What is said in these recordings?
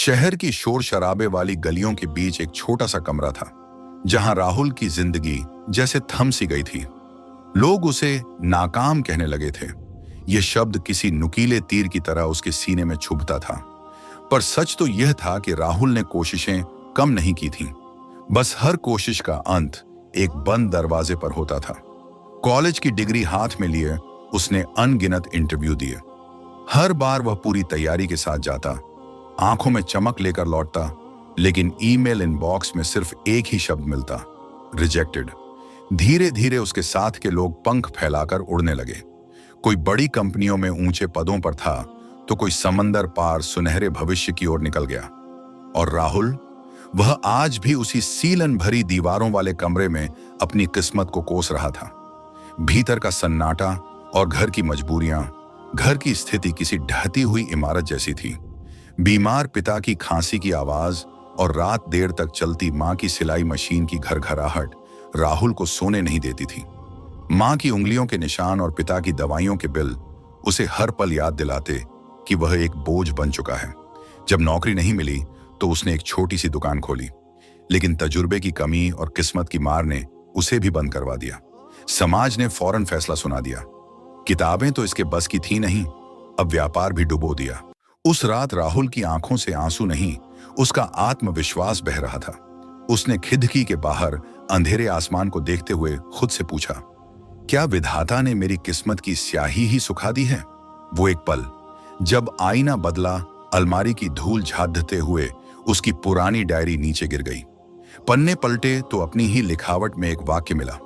शहर की शोर शराबे वाली गलियों के बीच एक छोटा सा कमरा था, जहां राहुल की जिंदगी जैसे थम सी गई थी। लोग उसे नाकाम कहने लगे थे। यह शब्द किसी नुकीले तीर की तरह उसके सीने में चुभता था। पर सच तो यह था कि राहुल ने कोशिशें कम नहीं की थीं। बस हर कोशिश का अंत एक बंद दरवाजे पर होता था। कॉलेज की डिग्री हाथ में लिए उसने अनगिनत इंटरव्यू दिए। हर बार वह पूरी तैयारी के साथ जाता, आंखों में चमक लेकर लौटता, लेकिन ईमेल इनबॉक्स में सिर्फ एक ही शब्द मिलता, रिजेक्टेड। धीरे धीरे उसके साथ के लोग पंख फैलाकर उड़ने लगे। कोई बड़ी कंपनियों में ऊंचे पदों पर था, तो कोई समंदर पार सुनहरे भविष्य की ओर निकल गया। और राहुल, वह आज भी उसी सीलन भरी दीवारों वाले कमरे में अपनी किस्मत को कोस रहा था। भीतर का सन्नाटा और घर की मजबूरियां, घर की स्थिति किसी ढहती हुई इमारत जैसी थी। बीमार पिता की खांसी की आवाज और रात देर तक चलती मां की सिलाई मशीन की घरघराहट राहुल को सोने नहीं देती थी। मां की उंगलियों के निशान और पिता की दवाइयों के बिल उसे हर पल याद दिलाते कि वह एक बोझ बन चुका है। जब नौकरी नहीं मिली तो उसने एक छोटी सी दुकान खोली, लेकिन तजुर्बे की कमी और किस्मत की मार ने उसे भी बंद करवा दिया। समाज ने फौरन फैसला सुना दिया। किताबें तो इसके बस की थी नहीं, अब व्यापार भी डुबो दिया। उस रात राहुल की आंखों से आंसू नहीं, उसका आत्मविश्वास बह रहा था। उसने खिड़की के बाहर अंधेरे आसमान को देखते हुए खुद से पूछा, क्या विधाता ने मेरी किस्मत की स्याही ही सुखा दी है? वो एक पल, जब आईना बदला, अलमारी की धूल झाड़ते हुए उसकी पुरानी डायरी नीचे गिर गई। पन्ने पलटे तो अपनी ही लिखावट में एक वाक्य मिला,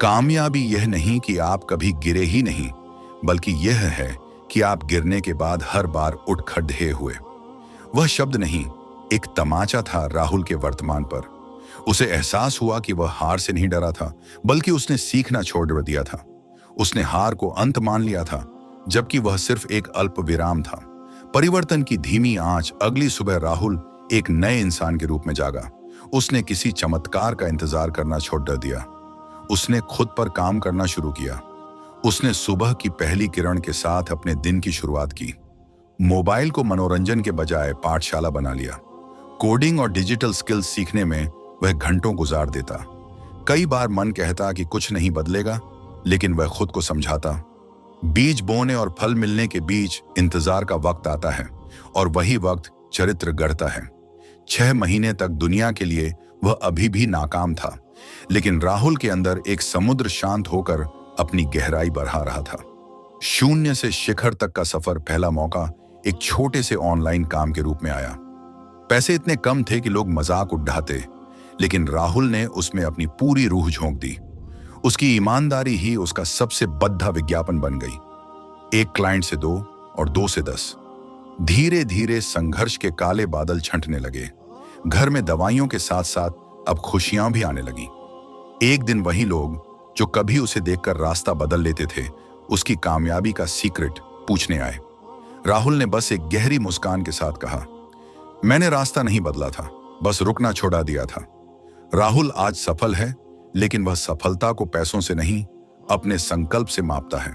कामयाबी यह नहीं कि आप कभी गिरे ही नहीं, बल्कि यह है कि आप गिरने के बाद हर बार उठ खड़े हुए। वह शब्द नहीं, एक तमाचा था राहुल के वर्तमान पर। उसे एहसास हुआ कि वह हार से नहीं डरा था, बल्कि उसने सीखना छोड़ दिया था। उसने हार को अंत मान लिया था, जबकि वह सिर्फ एक अल्प विराम था। परिवर्तन की धीमी आंच। अगली सुबह राहुल एक नए इंसान के रूप में जागा। उसने किसी चमत्कार का इंतजार करना छोड़ दिया। उसने खुद पर काम करना शुरू किया। उसने सुबह की पहली किरण के साथ अपने दिन की शुरुआत की। मोबाइल को मनोरंजन के बजाय पाठशाला बना लिया। कोडिंग और डिजिटल स्किल्स सीखने में वह घंटों गुजार देता। कई बार मन कहता कि कुछ नहीं बदलेगा, लेकिन वह खुद को समझाता, बीज बोने और फल मिलने के बीच इंतजार का वक्त आता है, और वही वक्त चरित्र गढ़ता है। 6 महीने तक दुनिया के लिए वह अभी भी नाकाम था, लेकिन राहुल के अंदर एक समुद्र शांत होकर अपनी गहराई बढ़ा रहा था। शून्य से शिखर तक का सफर। पहला मौका एक छोटे से ऑनलाइन काम के रूप में आया। पैसे इतने कम थे कि लोग मजाक उड़ाते, लेकिन राहुल ने उसमें अपनी पूरी रूह झोंक दी। उसकी ईमानदारी ही उसका सबसे बद्धा विज्ञापन बन गई। 1 क्लाइंट से 2 और 2 से 10। धीरे धीरे संघर्ष के काले बादल छंटने लगे। घर में दवाइयों के साथ साथ अब खुशियां भी आने लगी। एक दिन वही लोग जो कभी उसे देखकर रास्ता बदल लेते थे, उसकी कामयाबी का सीक्रेट पूछने आए। राहुल ने बस एक गहरी मुस्कान के साथ कहा, मैंने रास्ता नहीं बदला था, बस रुकना छोड़ा दिया था। राहुल आज सफल है, लेकिन वह सफलता को पैसों से नहीं, अपने संकल्प से मापता है।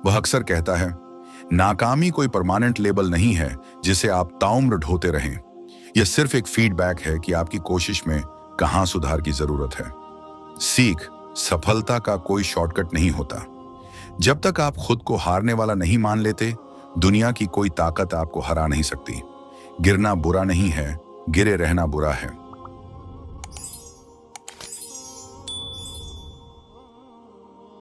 वह अक्सर कहता है, नाकामी कोई परमानेंट लेबल नहीं है जिसे आप ताउम्र ढोते रहें। यह सिर्फ एक फीडबैक है कि आपकी कोशिश में कहां सुधार की जरूरत है। सीख, सफलता का कोई शॉर्टकट नहीं होता। जब तक आप खुद को हारने वाला नहीं मान लेते, दुनिया की कोई ताकत आपको हरा नहीं सकती। गिरना बुरा नहीं है, गिरे रहना बुरा है।